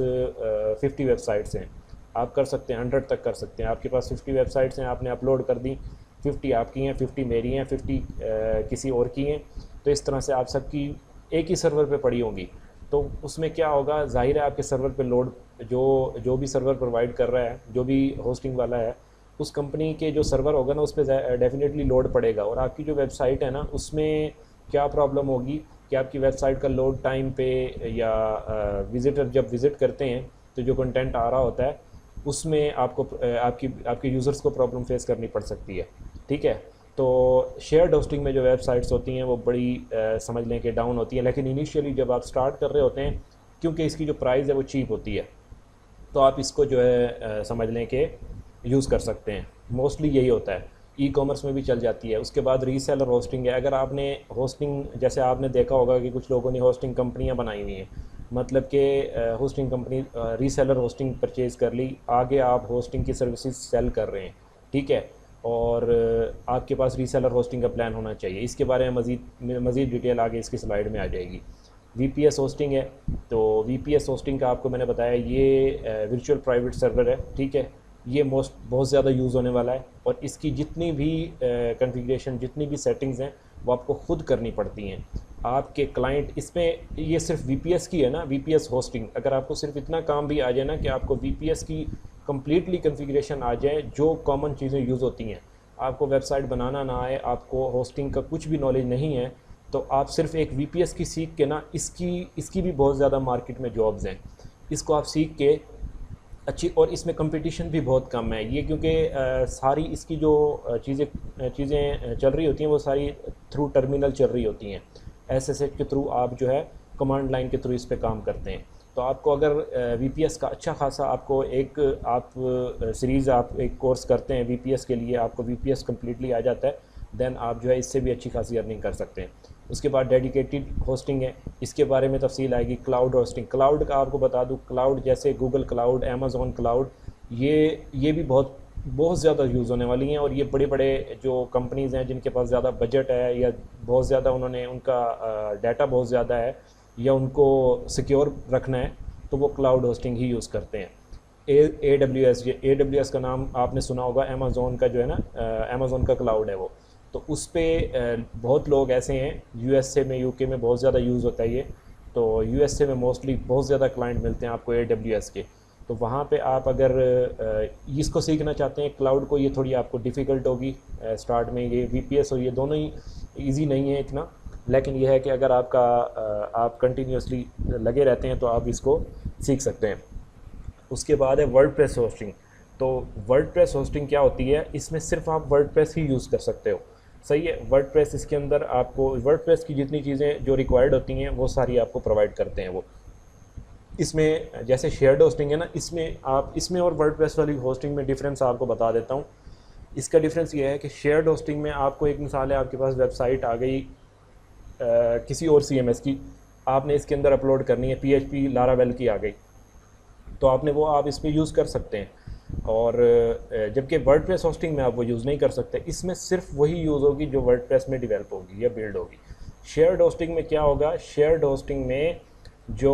S1: 50 वेबसाइट्स हैं, आप कर सकते हैं 100 तक कर सकते हैं। आपके पास 50 वेबसाइट्स हैं, आपने अपलोड कर दी, 50 आपकी हैं, 50 मेरी हैं, 50 किसी और की हैं। तो इस तरह से आप सबकी एक ही सर्वर पे पड़ी होंगी। तो उसमें क्या होगा, ज़ाहिर है आपके सर्वर पे लोड, जो भी सर्वर प्रोवाइड कर रहा है, जो भी होस्टिंग वाला है, उस कंपनी के जो सर्वर होगा ना, उस पर डेफिनेटली लोड पड़ेगा। और आपकी जो वेबसाइट है ना, उसमें क्या प्रॉब्लम होगी कि आपकी वेबसाइट का लोड टाइम पे, या विज़िटर जब विज़िट करते हैं तो जो कंटेंट आ रहा होता है उसमें आपको आपके यूज़र्स को प्रॉब्लम फेस करनी पड़ सकती है, ठीक है। तो शेयर्ड होस्टिंग में जो वेबसाइट्स होती हैं वो बड़ी समझ लें कि डाउन होती हैं, लेकिन इनिशियली जब आप स्टार्ट कर रहे होते हैं, क्योंकि इसकी जो प्राइस है वो चीप होती है, तो आप इसको जो है समझ लें कि यूज़ कर सकते हैं। मोस्टली यही होता है, ई कॉमर्स में भी चल जाती है। उसके बाद रीसेलर होस्टिंग है। अगर आपने होस्टिंग, जैसे आपने देखा होगा कि कुछ लोगों ने होस्टिंग कंपनियां बनाई हुई हैं, मतलब कि hosting company reseller hosting purchase कर ली, आगे आप होस्टिंग की सर्विसेज सेल कर रहे हैं, ठीक है। और आपके पास रीसेलर होस्टिंग का प्लान होना चाहिए। इसके बारे में मज़ीद डिटेल आगे इसकी स्लाइड में आ जाएगी। VPS होस्टिंग है, तो VPS होस्टिंग का आपको मैंने बताया, ये वर्चुअल प्राइवेट सर्वर है, ठीक है। ये बहुत ज़्यादा यूज़ होने वाला है, और इसकी जितनी भी कॉन्फ़िगरेशन, जितनी भी सेटिंग्स हैं, वो आपको ख़ुद करनी पड़ती हैं। आपके क्लाइंट इसमें, ये सिर्फ VPS की है ना, VPS होस्टिंग, अगर आपको सिर्फ इतना काम भी आ जाए ना कि आपको VPS की कम्प्लीटली कॉन्फ़िगरेशन आ जाए, जो कॉमन चीज़ें यूज़ होती हैं, आपको वेबसाइट बनाना ना आए, आपको होस्टिंग का कुछ भी नॉलेज नहीं है, तो आप सिर्फ एक VPS की सीख के ना, इसकी भी बहुत ज़्यादा मार्केट में जॉब्स हैं। इसको आप सीख के अच्छी, और इसमें कंपटीशन भी बहुत कम है ये, क्योंकि सारी इसकी जो चीज़ें चल रही होती हैं वो सारी थ्रू टर्मिनल चल रही होती हैं। SSH के थ्रू आप जो है कमांड लाइन के थ्रू इस पे काम करते हैं। तो आपको अगर VPS का अच्छा खासा, आपको एक आप सीरीज़, आप एक कोर्स करते हैं VPS के लिए, आपको VPS कम्प्लीटली आ जाता है, देन आप जो है इससे भी अच्छी खासी अर्निंग कर सकते हैं। उसके बाद डेडिकेटेड होस्टिंग है, इसके बारे में तफसील आएगी। क्लाउड होस्टिंग, क्लाउड का आपको बता दूं, क्लाउड जैसे गूगल क्लाउड, अमेज़ॉन क्लाउड, ये भी बहुत ज़्यादा यूज़ होने वाली हैं। और ये बड़े बड़े जो कंपनीज़ हैं जिनके पास ज़्यादा बजट है, या बहुत ज़्यादा उन्होंने, उनका डाटा बहुत ज़्यादा है, या उनको सिक्योर रखना है, तो वो क्लाउड होस्टिंग ही यूज़ करते हैं। AWS का नाम आपने सुना होगा, अमेज़ॉन का जो है ना, अमेज़ॉन का क्लाउड है वो। तो उस पर बहुत लोग ऐसे हैं, USA में, UK में बहुत ज़्यादा यूज़ होता है ये। तो USA में मोस्टली बहुत ज़्यादा क्लाइंट मिलते हैं आपको AWS के। तो वहाँ पे आप अगर इसको सीखना चाहते हैं क्लाउड को, ये थोड़ी आपको डिफ़िकल्ट होगी स्टार्ट में। ये VPS और ये दोनों ही ईजी नहीं है इतना, लेकिन यह है कि अगर आप कंटिन्यूसली लगे रहते हैं तो आप इसको सीख सकते हैं। उसके बाद है वर्डप्रेस होस्टिंग। तो वर्डप्रेस होस्टिंग क्या होती है, इसमें सिर्फ आप वर्डप्रेस ही यूज़ कर सकते हो, सही है। वर्डप्रेस इसके अंदर आपको वर्डप्रेस की जितनी चीज़ें जो रिक्वायर्ड होती हैं वो सारी आपको प्रोवाइड करते हैं वो। इसमें जैसे शेयर्ड होस्टिंग है ना, इसमें और वर्डप्रेस वाली होस्टिंग में डिफरेंस आपको बता देता हूँ। इसका डिफरेंस ये है कि शेयर्ड होस्टिंग में आपको एक मिसाल है, आपके पास वेबसाइट आ गई किसी और CMS की, आपने इसके अंदर अपलोड करनी है, PHP लारावेल की आ गई, तो आपने वो आप इस पर यूज़ कर सकते हैं। और जबकि वर्डप्रेस होस्टिंग में आप वो यूज़ नहीं कर सकते। इसमें सिर्फ वही यूज़ होगी जो वर्डप्रेस में डेवलप होगी या बिल्ड होगी। शेयर्ड होस्टिंग में क्या होगा, शेयर्ड होस्टिंग में जो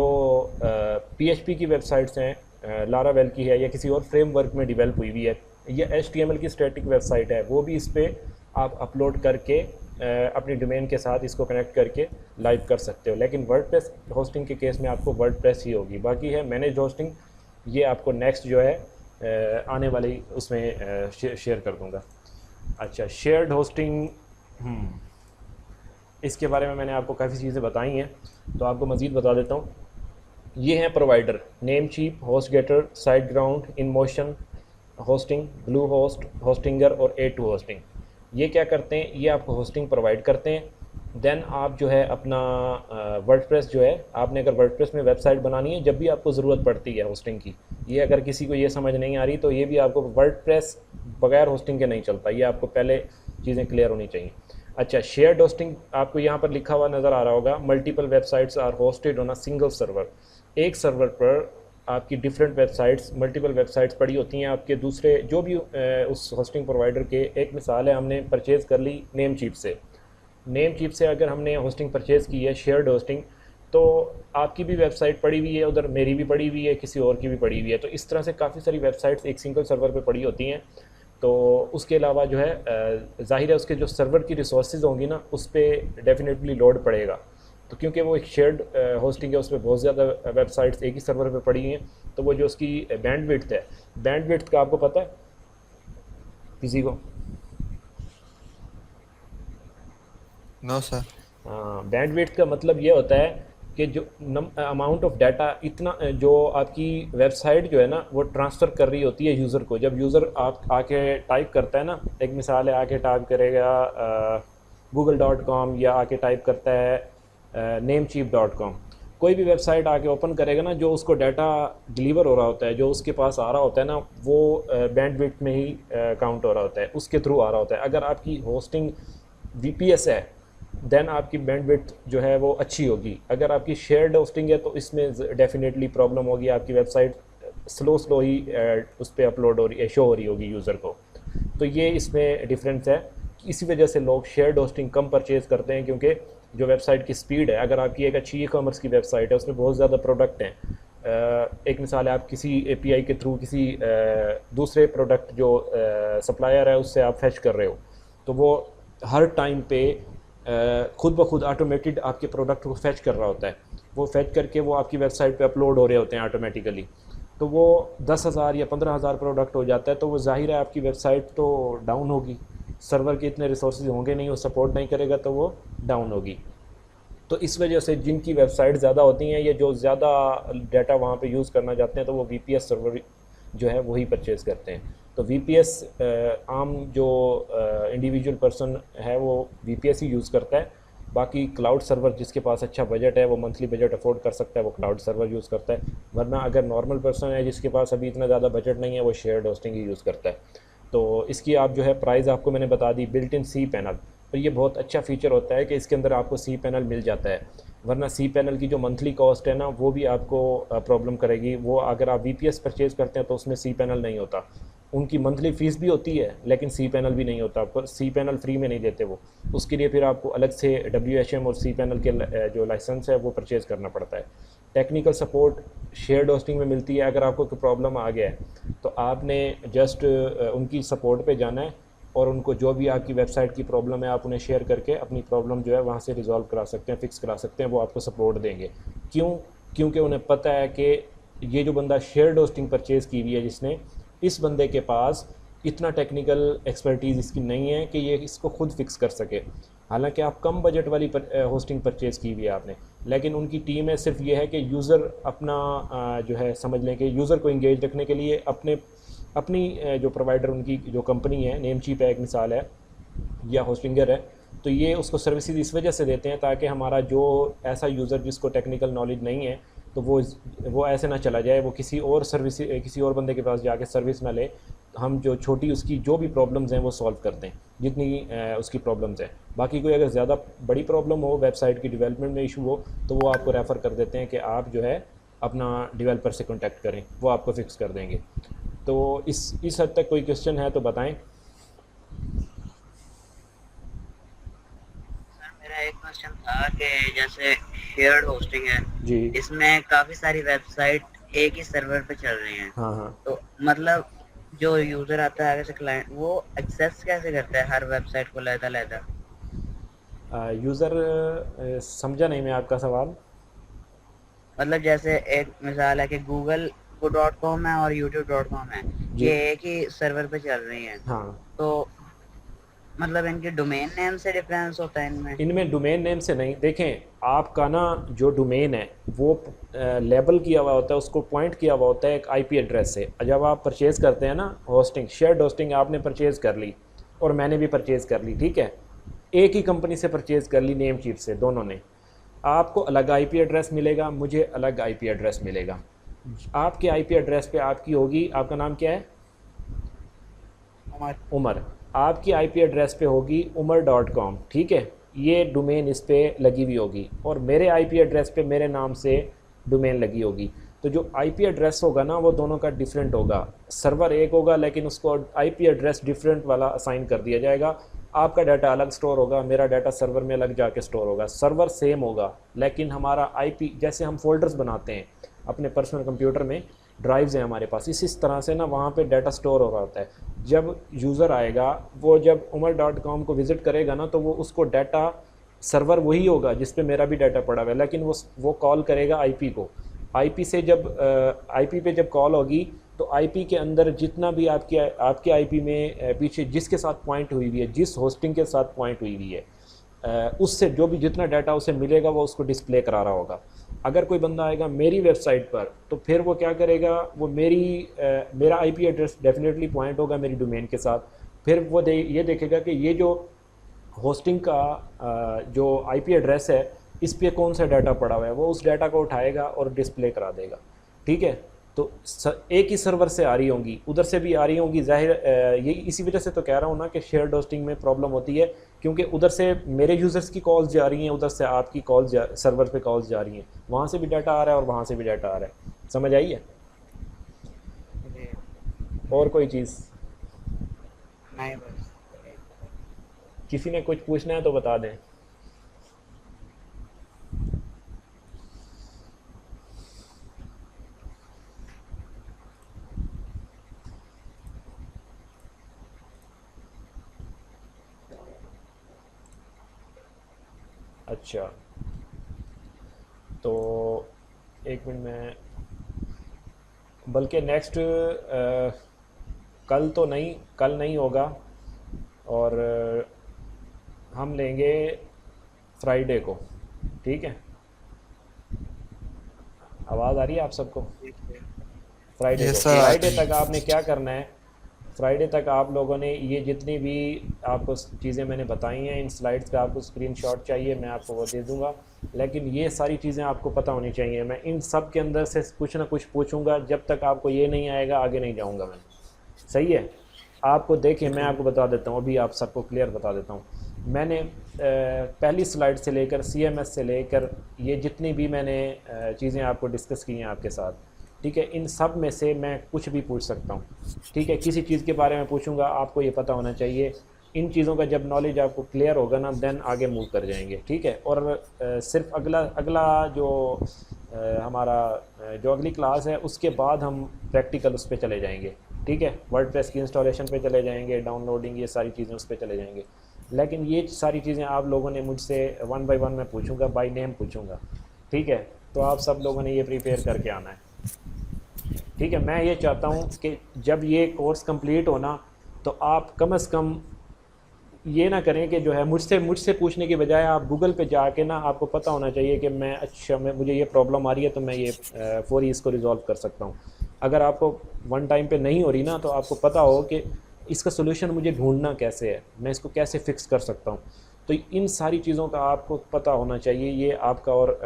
S1: PHP की वेबसाइट्स हैं, लारावेल की है या किसी और फ्रेमवर्क में डेवलप हुई हुई है, या HTML की स्टैटिक वेबसाइट है, वो भी इस पर आप अपलोड करके अपनी डोमेन के साथ इसको कनेक्ट करके लाइव कर सकते हो। लेकिन वर्डप्रेस होस्टिंग के केस में आपको वर्डप्रेस ही होगी। बाकी है मैनेज होस्टिंग, ये आपको नेक्स्ट जो है आने वाली उसमें शेयर कर दूंगा। अच्छा, शेयर्ड होस्टिंग, इसके बारे में मैंने आपको काफ़ी चीज़ें बताई हैं, तो आपको मज़ीद बता देता हूँ। ये हैं provider, Namecheap, HostGator, SiteGround, InMotion hosting, Bluehost, Hostinger और A2 होस्टिंग। ये क्या करते हैं, ये आपको होस्टिंग प्रोवाइड करते हैं। देन आप जो है अपना वर्डप्रेस जो है, आपने अगर वर्डप्रेस में वेबसाइट बनानी है, जब भी आपको ज़रूरत पड़ती है होस्टिंग की, ये अगर किसी को ये समझ नहीं आ रही तो ये भी आपको वर्डप्रेस बगैर होस्टिंग के नहीं चलता, ये आपको पहले चीज़ें क्लियर होनी चाहिए। अच्छा, शेयर्ड होस्टिंग आपको यहाँ पर लिखा हुआ नज़र आ रहा होगा, multiple websites are hosted on a single server. एक सर्वर पर आपकी डिफरेंट वेबसाइट्स, मल्टीपल वेबसाइट्स पड़ी होती हैं आपके दूसरे जो भी उस होस्टिंग प्रोवाइडर के। एक मिसाल है, हमने परचेज़ कर ली नेमचीप से। नेमचीप से अगर हमने होस्टिंग परचेज़ की है शेयर्ड होस्टिंग, तो आपकी भी वेबसाइट पड़ी हुई है उधर, मेरी भी पड़ी हुई है, किसी और की भी पड़ी हुई है। तो इस तरह से काफ़ी सारी वेबसाइट्स एक सिंगल सर्वर पे पड़ी होती हैं। तो उसके अलावा जो है ज़ाहिर है उसके जो सर्वर की रिसोर्सेज होंगी ना, उस पर डेफिनेटली लोड पड़ेगा। तो क्योंकि वो एक शेयर्ड होस्टिंग है, उस पर बहुत ज़्यादा वेबसाइट्स एक ही सर्वर पे पड़ी हैं, तो वो जो उसकी बैंडविड्थ है, बैंडविड्थ का आपको पता है किसी को?
S4: No sir.
S1: बैंडविड्थ का मतलब ये होता है कि जो अमाउंट ऑफ डाटा, इतना जो आपकी वेबसाइट जो है ना वो ट्रांसफ़र कर रही होती है यूज़र को। जब यूज़र आप आके टाइप करता है ना, एक मिसाल है, आके टाइप करेगा google.com या आके टाइप करता है namecheap.com, कोई भी वेबसाइट आके ओपन करेगा ना, जो उसको डाटा डिलीवर हो रहा होता है, जो उसके पास आ रहा होता है ना, वो बैंडविड्थ में ही काउंट हो रहा होता है, उसके थ्रू आ रहा होता है। अगर आपकी होस्टिंग VPS है देन आपकी बैंडविड्थ जो है वो अच्छी होगी। अगर आपकी शेयर्ड होस्टिंग है तो इसमें डेफिनेटली प्रॉब्लम होगी, आपकी वेबसाइट स्लो ही उस पर अपलोड हो रही है, शो हो रही होगी यूज़र को। तो ये इसमें डिफरेंस है। इसी वजह से लोग शेयर्ड होस्टिंग कम परचेज़ करते हैं, क्योंकि जो वेबसाइट की स्पीड है, अगर आपकी एक अच्छी ई-कॉमर्स की वेबसाइट है, उसमें बहुत ज़्यादा प्रोडक्ट हैं, एक मिसाल है, आप किसी API के थ्रू किसी दूसरे प्रोडक्ट जो सप्लायर है उससे आप फैच कर रहे हो, तो वो हर टाइम पे खुद ब खुद ऑटोमेटेड आपके प्रोडक्ट को फैच कर रहा होता है। वो फैच करके वो आपकी वेबसाइट पे अपलोड हो रहे होते हैं ऑटोमेटिकली। तो वो 10,000 या 15,000 प्रोडक्ट हो जाता है, तो वो ज़ाहिर है आपकी वेबसाइट तो डाउन होगी, सर्वर के इतने रिसोर्सेज होंगे नहीं, वो सपोर्ट नहीं करेगा, तो वो डाउन होगी। तो इस वजह से जिनकी वेबसाइट ज़्यादा होती हैं या जो ज़्यादा डाटा वहाँ पे यूज़ करना चाहते हैं, तो वो VPS सर्वर जो है वही परचेज़ करते हैं। तो VPS आम जो इंडिविजुअल पर्सन है वो VPS ही यूज़ करता है। बाकी क्लाउड सर्वर जिसके पास अच्छा बजट है, वो मंथली बजट अफोर्ड कर सकता है, वो क्लाउड सर्वर यूज़ करता है। वरना अगर नॉर्मल पर्सन है जिसके पास अभी इतना ज़्यादा बजट नहीं है, वो शेयर्ड होस्टिंग ही यूज़ करता है। तो इसकी आप जो है प्राइस आपको मैंने बता दी, बिल्ट इन cPanel। तो ये बहुत अच्छा फ़ीचर होता है कि इसके अंदर आपको cPanel मिल जाता है, वरना cPanel की जो मंथली कॉस्ट है ना, वो भी आपको प्रॉब्लम करेगी। वो अगर आप VPS परचेज़ करते हैं तो उसमें cPanel नहीं होता, उनकी मंथली फ़ीस भी होती है लेकिन cPanel भी नहीं होता आपको, cPanel फ्री में नहीं देते वो, उसके लिए फिर आपको अलग से WHM और cPanel के जो लाइसेंस है वो परचेज़ करना पड़ता है। टेक्निकल सपोर्ट शेयर्ड होस्टिंग में मिलती है। अगर आपको कोई प्रॉब्लम आ गया है तो आपने जस्ट उनकी सपोर्ट पे जाना है और उनको जो भी आपकी वेबसाइट की प्रॉब्लम है आप उन्हें शेयर करके अपनी प्रॉब्लम जो है वहाँ से रिजॉल्व करा सकते हैं, फिक्स करा सकते हैं, वो आपको सपोर्ट देंगे। क्यों? क्योंकि उन्हें पता है कि ये जो बंदा शेयर्ड होस्टिंग परचेज़ की हुई है जिसने, इस बंदे के पास इतना टेक्निकल एक्सपर्टीज़ इसकी नहीं है कि ये इसको खुद फिक्स कर सके। हालांकि आप कम बजट वाली होस्टिंग परचेज़ की हुई है आपने, लेकिन उनकी टीम है सिर्फ ये है कि यूज़र अपना जो है समझ लें कि यूज़र को इंगेज रखने के लिए अपनी जो प्रोवाइडर उनकी जो कंपनी है, नेमचीप है एक मिसाल है, या होस्टिंगर है, तो ये उसको सर्विसेज इस वजह से देते हैं ताकि हमारा जो ऐसा यूज़र जिसको टेक्निकल नॉलेज नहीं है तो वो ऐसे ना चला जाए, वो किसी और बंदे के पास जाके सर्विस ना ले। हम जो छोटी उसकी जो भी प्रॉब्लम्स हैं वो सॉल्व करते हैं जितनी उसकी प्रॉब्लम्स हैं। बाकी कोई अगर ज़्यादा बड़ी प्रॉब्लम हो, वेबसाइट की डेवलपमेंट में इशू हो, तो वो आपको रेफ़र कर देते हैं कि आप जो है अपना डेवलपर से कॉन्टैक्ट करें, वो आपको फिक्स कर देंगे। तो इस हद तक कोई क्वेश्चन है तो बताएं।
S3: मेरा एक क्वेश्चन था कि जैसे शेयर्ड होस्टिंग है
S1: जी।
S3: इसमें काफी सारी वेबसाइट एक ही सर्वर पे चल रही हैं।
S1: हाँ हाँ।
S3: तो मतलब जो यूजर आता है आगे से क्लाइंट, वो एक्सेस कैसे करता है हर वेबसाइट को अलग-अलग?
S1: यूज़र समझा नहीं मैं आपका सवाल।
S3: मतलब जैसे एक मिसाल है कि google.com है और youtube.com है,
S1: जी।
S3: ये एक ही सर्वर पे चल रही हैं।
S1: हाँ,
S3: तो मतलब इनके डोमेन नेम से डिफरेंस होता है इनमें?
S1: इनमें डोमेन नेम से नहीं। देखें, आपका ना जो डोमेन है वो लेबल किया हुआ होता है, उसको पॉइंट किया हुआ होता है एक आईपी एड्रेस से। जब आप परचेज़ करते हैं ना होस्टिंग, शेयर्ड होस्टिंग आपने परचेज़ कर ली और मैंने भी परचेज़ कर ली, ठीक है, एक ही कंपनी से परचेज़ कर ली, नेमचीप से, दोनों ने। आपको अलग आईपी एड्रेस मिलेगा, मुझे अलग आईपी एड्रेस मिलेगा। आपके आईपी एड्रेस पे आपकी होगी, आपका नाम क्या है? उमर। आपकी आईपी एड्रेस पे होगी umar.com, ठीक है, ये डोमेन इस पे लगी हुई होगी, और मेरे आईपी एड्रेस पे मेरे नाम से डोमेन लगी होगी। तो जो आईपी एड्रेस होगा ना वो दोनों का डिफरेंट होगा। सर्वर एक होगा लेकिन उसको आईपी एड्रेस डिफरेंट वाला असाइन कर दिया जाएगा। आपका डाटा अलग स्टोर होगा, मेरा डाटा सर्वर में अलग जाके स्टोर होगा। सर्वर सेम होगा लेकिन हमारा आईपी, जैसे हम फोल्डर्स बनाते हैं अपने पर्सनल कंप्यूटर में, ड्राइव्स हैं हमारे पास, इस तरह से ना वहाँ पे डाटा स्टोर हो रहा होता है। जब यूज़र आएगा, वो जब umar.com को विज़िट करेगा ना, तो वो उसको डाटा, सर्वर वही होगा जिस पे मेरा भी डाटा पड़ा हुआ है, लेकिन वो कॉल करेगा आईपी को। आईपी से जब आईपी पे जब कॉल होगी तो आईपी के अंदर जितना भी आपके आईपी में पीछे जिसके साथ पॉइंट हुई हुई है, जिस होस्टिंग के साथ पॉइंट हुई हुई है, उससे जो भी जितना डाटा उसे मिलेगा वो उसको डिस्प्ले करा रहा होगा। अगर कोई बंदा आएगा मेरी वेबसाइट पर तो फिर वो क्या करेगा, वो मेरा आईपी एड्रेस डेफिनेटली पॉइंट होगा मेरी डोमेन के साथ। फिर वो ये देखेगा कि ये जो होस्टिंग का जो आईपी एड्रेस है इस पे कौन सा डाटा पड़ा हुआ है, वो उस डाटा को उठाएगा और डिस्प्ले करा देगा, ठीक है। तो एक ही सर्वर से आ रही होंगी, उधर से भी आ रही होंगी, जाहिर ये इसी वजह से तो कह रहा हूँ ना कि शेयर्ड होस्टिंग में प्रॉब्लम होती है, क्योंकि उधर से मेरे यूज़र्स की कॉल्स जा रही हैं, उधर से आपकी कॉल्स सर्वर पे कॉल्स जा रही हैं, वहाँ से भी डाटा आ रहा है और वहाँ से भी डाटा आ रहा है। समझ आई है? और कोई चीज़?
S3: नहीं, बस
S1: किसी ने कुछ पूछना है तो बता दें। अच्छा, तो एक मिनट में, बल्कि नेक्स्ट कल नहीं होगा, और हम लेंगे फ्राइडे को, ठीक है। आवाज़ आ रही है आप सबको? फ्राइडे
S4: Yes,
S1: को,
S4: sir,
S1: फ्राइडे
S4: आती है।
S1: तक आपने क्या करना है, फ्राइडे तक आप लोगों ने ये जितनी भी आपको चीज़ें मैंने बताई हैं, इन स्लाइड्स का आपको स्क्रीनशॉट चाहिए, मैं आपको वो दे दूंगा, लेकिन ये सारी चीज़ें आपको पता होनी चाहिए। मैं इन सब के अंदर से कुछ ना कुछ पूछूंगा, जब तक आपको ये नहीं आएगा आगे नहीं जाऊंगा मैं। सही है? आपको देखें, मैं आपको बता देता हूँ, अभी आप सबको क्लियर बता देता हूँ। मैंने पहली स्लाइड से लेकर CMS से लेकर ये जितनी भी मैंने चीज़ें आपको डिस्कस की हैं आपके साथ, ठीक है, इन सब में से मैं कुछ भी पूछ सकता हूँ, ठीक है। किसी चीज़ के बारे में पूछूंगा, आपको ये पता होना चाहिए। इन चीज़ों का जब नॉलेज आपको क्लियर होगा ना, देन आगे मूव कर जाएंगे, ठीक है। और सिर्फ अगला जो हमारा जो अगली क्लास है उसके बाद हम प्रैक्टिकल उस पर चले जाएंगे, ठीक है। वर्डप्रेस की इंस्टॉलेशन पे चले जाएंगे, डाउनलोडिंग, ये सारी चीज़ें उस पर चले जाएंगे। लेकिन ये सारी चीज़ें आप लोगों ने मुझसे 1 बाय 1 मैं पूछूंगा, बाय नेम पूछूंगा, ठीक है। तो आप सब लोगों ने ये प्रिपेयर करके आना है, ठीक है। मैं ये चाहता हूँ कि जब ये कोर्स कंप्लीट हो ना, तो आप कम से कम ये ना करें कि जो है मुझसे पूछने की बजाय आप गूगल पे जाके ना, आपको पता होना चाहिए कि मुझे ये प्रॉब्लम आ रही है तो मैं ये फौरी इसको रिज़ॉल्व कर सकता हूँ। अगर आपको वन टाइम पे नहीं हो रही ना, तो आपको पता हो कि इसका सोल्यूशन मुझे ढूंढना कैसे है, मैं इसको कैसे फ़िक्स कर सकता हूँ। तो इन सारी चीज़ों का आपको पता होना चाहिए। ये आपका और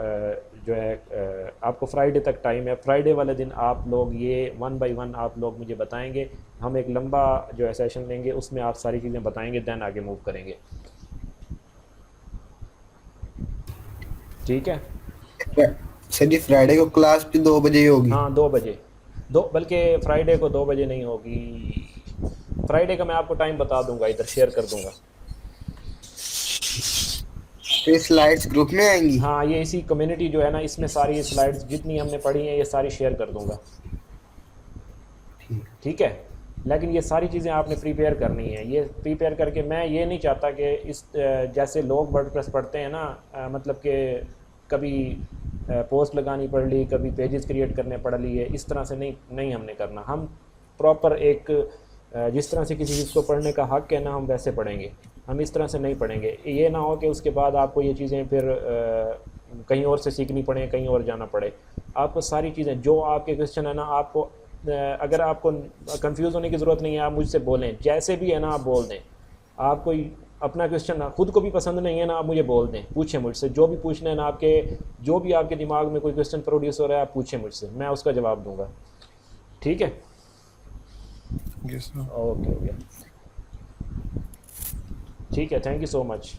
S1: जो है आपको फ्राइडे तक टाइम है। फ्राइडे वाले दिन आप लोग ये 1 बाय 1 आप लोग मुझे बताएंगे। हम एक लंबा जो है सेशन लेंगे, उसमें आप सारी चीज़ें बताएंगे, देन आगे मूव करेंगे। ठीक है
S5: सर जी, फ्राइडे को क्लास भी 2 बजे ही होगी?
S1: हाँ 2 बजे, बल्कि फ्राइडे को 2 बजे नहीं होगी। फ्राइडे का मैं आपको टाइम बता दूंगा, इधर शेयर कर दूंगा।
S5: तो ये स्लाइड्स ग्रुप में आएंगी?
S1: हाँ, ये इसी कम्युनिटी जो है ना, इसमें सारी स्लाइड्स जितनी हमने पढ़ी हैं ये सारी शेयर कर दूंगा। ठीक है, लेकिन ये सारी चीज़ें आपने प्रिपेयर करनी है। ये प्रिपेयर करके, मैं ये नहीं चाहता कि इस जैसे लोग वर्डप्रेस पढ़ते हैं ना, मतलब कि कभी पोस्ट लगानी पड़ ली, कभी पेजेस क्रिएट करने पड़ लिए, इस तरह से नहीं हमने करना। हम प्रॉपर एक जिस तरह से किसी चीज़ को पढ़ने का हक़ है ना, हम वैसे पढ़ेंगे। हम इस तरह से नहीं पढ़ेंगे। ये ना हो कि उसके बाद आपको ये चीज़ें फिर कहीं और से सीखनी पड़े, कहीं और जाना पड़े। आपको सारी चीज़ें जो आपके क्वेश्चन है ना, आपको अगर आपको कंफ्यूज होने की ज़रूरत नहीं है, आप मुझसे बोलें, जैसे भी है ना आप बोल दें। आप कोई अपना क्वेश्चन खुद को भी पसंद नहीं है ना, आप मुझे बोल दें, पूछें मुझसे, जो भी पूछना है ना, जो भी आपके दिमाग में कोई क्वेश्चन प्रोड्यूस हो रहा है, आप पूछें मुझसे, मैं उसका जवाब दूंगा। ठीक है,
S4: यस सर।
S1: ओके, ठीक है, थैंक यू सो मच।